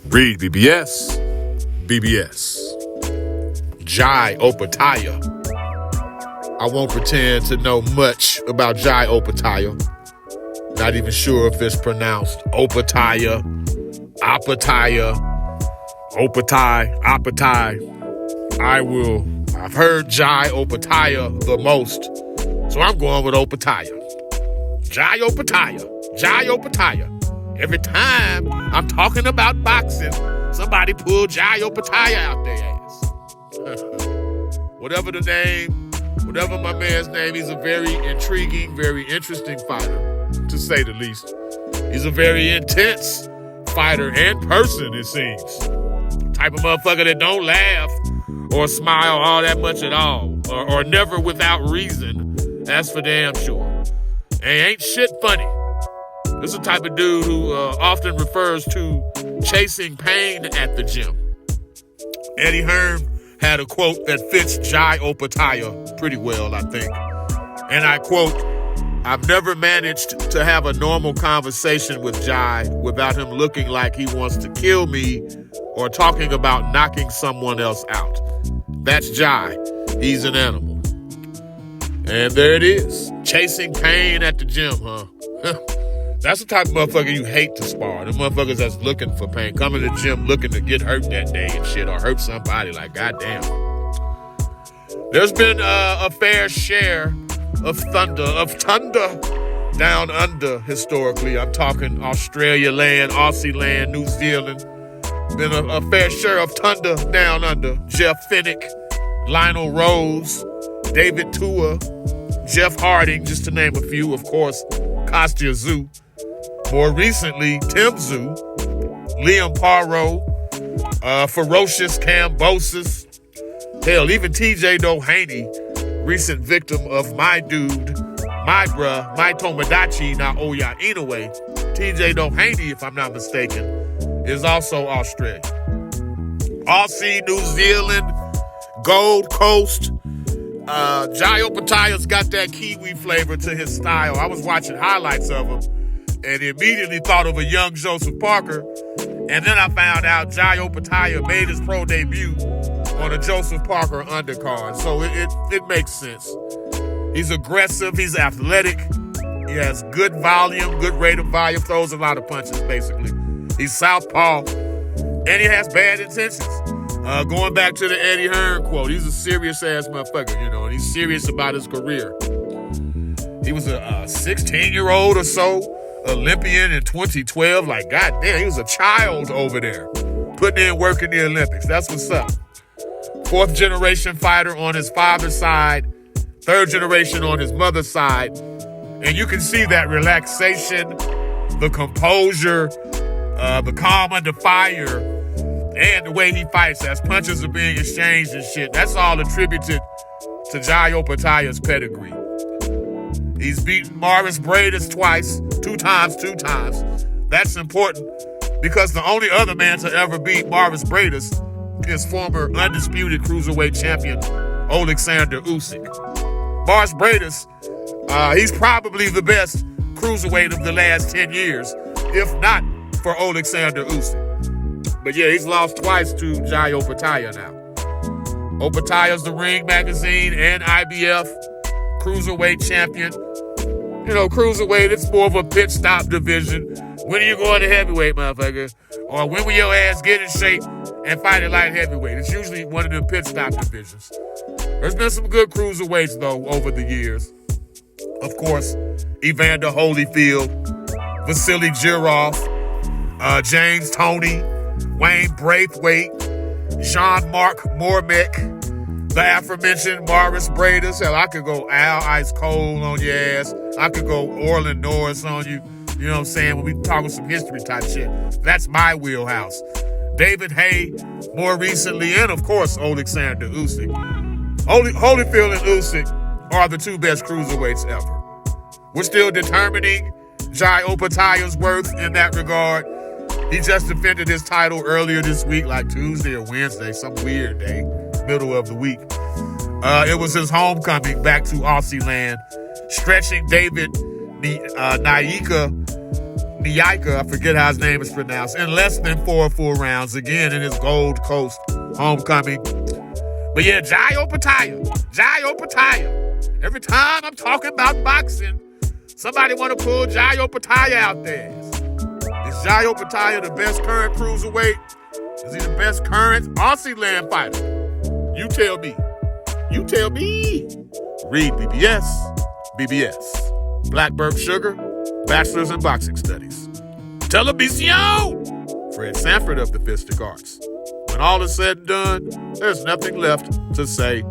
REED-BBS, BBS. Jai Opetaia. I won't pretend to know much about Jai Opetaia. Not even sure if it's pronounced Opetaia, Opetaia, Opetai. I've heard Jai Opetaia the most, so I'm going with Opetaia. Jai Opetaia. Every time I'm talking about boxing, somebody pull Jai Opetaia out their ass. Whatever the name, whatever my man's name, he's a very intriguing, very interesting fighter, to say the least. He's a very intense fighter and person, it seems. Type of motherfucker that don't laugh or smile all that much at all, or never without reason. That's for damn sure. And ain't shit funny. This is the type of dude who often refers to chasing pain at the gym. Eddie Hearn had a quote that fits Jai Opetaia pretty well, I think. And I quote, "I've never managed to have a normal conversation with Jai without him looking like he wants to kill me or talking about knocking someone else out. That's Jai. He's an animal." And there it is. Chasing pain at the gym, huh? That's the type of motherfucker you hate to spar. The motherfuckers that's looking for pain. Coming to the gym looking to get hurt that day and shit, or hurt somebody. Like, goddamn. There's been a fair share of thunder down under historically. I'm talking Australia land, Aussie land, New Zealand. Been a fair share of thunder down under. Jeff Finnick, Lionel Rose, David Tua, Jeff Harding, just to name a few. Of course, Kostya Tszyu. More recently, Tim Tszyu, Liam Parro, Ferocious Cambosis. Hell, even TJ Doheny, recent victim of my dude, my bruh, my Tomodachi Naoya Inoue. TJ Doheny, if I'm not mistaken, is also Australian. Aussie, New Zealand, Gold Coast. Jai Opetaia's got that Kiwi flavor to his style. I was watching highlights of him and immediately thought of a young Joseph Parker. And then I found out Jai Opetaia made his pro debut on a Joseph Parker undercard. So it makes sense. He's aggressive. He's athletic. He has good volume, good rate of volume, throws a lot of punches, basically. He's southpaw, and he has bad intentions. Going back to the Eddie Hearn quote, he's a serious-ass motherfucker, and he's serious about his career. He was a 16-year-old or so, Olympian in 2012. Like, goddamn, he was a child over there, putting in work in the Olympics. That's what's up. Fourth-generation fighter on his father's side, third generation on his mother's side. And you can see that relaxation, the composure, the calm under fire, and the way he fights as punches are being exchanged and shit. That's all attributed to Jai Opetaia's pedigree. He's beaten Morris Bradis twice, two times. That's important because the only other man to ever beat Morris Bradis is former undisputed Cruiserweight champion Alexander Usyk. Morris Bradis, he's probably the best Cruiserweight of the last 10 years, if not for Alexander Usyk. But yeah, he's lost twice to Jai Opetaia now. Opetaia's the Ring Magazine and IBF Cruiserweight champion. Cruiserweight, it's more of a pit stop division. When are you going to heavyweight, motherfucker? Or when will your ass get in shape and fight at light heavyweight? It's usually one of them pit stop divisions. There's been some good Cruiserweights, though, over the years. Of course, Evander Holyfield, Vasily Jirov, James Toney, Wayne Braithwaite, Jean-Marc Mormec, the aforementioned Morris Bradis. Hell, I could go Al Ice Cold on your ass. I could go Orlin Norris on you. You know what I'm saying? When we talking some history type shit. That's my wheelhouse. David Haye, more recently, and of course, Alexander Usyk. Holyfield and Usyk are the two best cruiserweights ever. We're still determining Jai Opetaia's worth in that regard. He just defended his title earlier this week, like Tuesday or Wednesday, some weird day, middle of the week. It was his homecoming back to Aussie land, stretching David Naika Niaika, I forget how his name is pronounced, in less than 4 full rounds, again in his Gold Coast homecoming. But yeah, Jai Opetaia. Every time I'm talking about boxing, somebody want to pull Jai Opetaia out there. Is Jai Opetaia the best current cruiserweight? Is he the best current Aussie land fighter? You tell me. REED-BBS. Blackbird Sugar, Bachelor's in Boxing Studies. Television! Fred Sanford of the Fistic Arts. When all is said and done, there's nothing left to say